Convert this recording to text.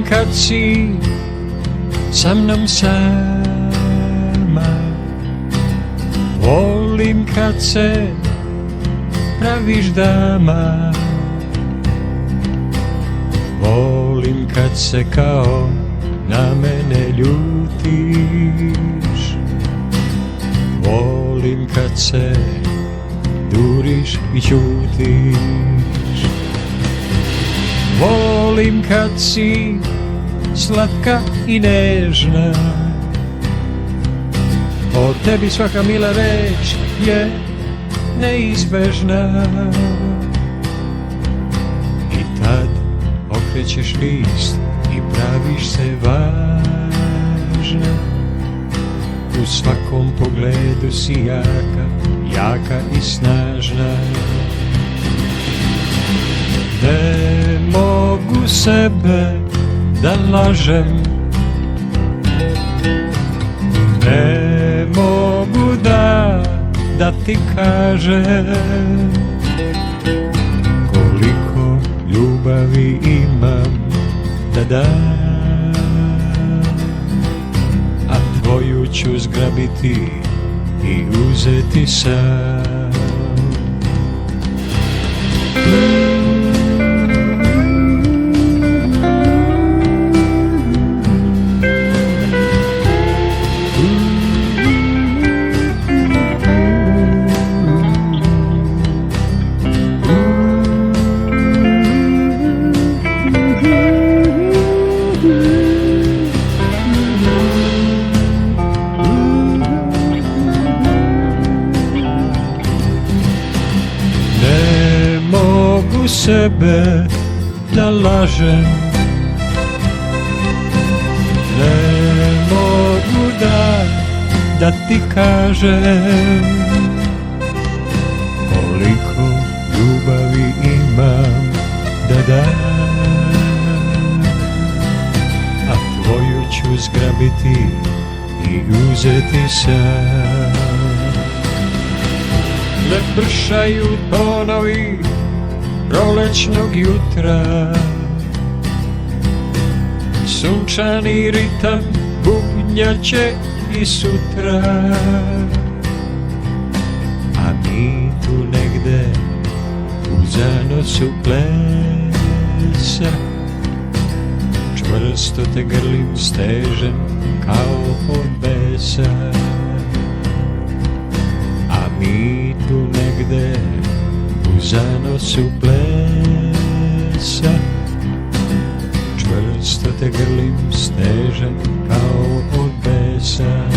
Volim kad si sa mnom sama, volim kad se praviš dama, volim kad se kao na mene ljutiš, volim kad se duriš i ćutiš. Volim kad si slatka i nežna, o tebi svaka mila reč je neizbežna. I tad okrećeš list i praviš se važna, u svakom pogledu si jaka, jaka i snažna. Ne mogu sebe da lažem, ne mogu da ti kažem koliko ljubavi imam da dam, a tvoju ću zgrabiti i uzeti sam. Sebe da lažem, ne mogu da ti kažem koliko ljubavi imam da dam, a tvoju ću zgrabiti i uzeti sam. Lepršaju tonovi prolećnog jutra, sunčani ritam bubnjaće i sutra, a mi tu negde u zanosu plesa čvrsto te grlim, stežem kao od besa, a mi tu negde u zanosu plesa čvrsto te grlim, stežem kao od besa.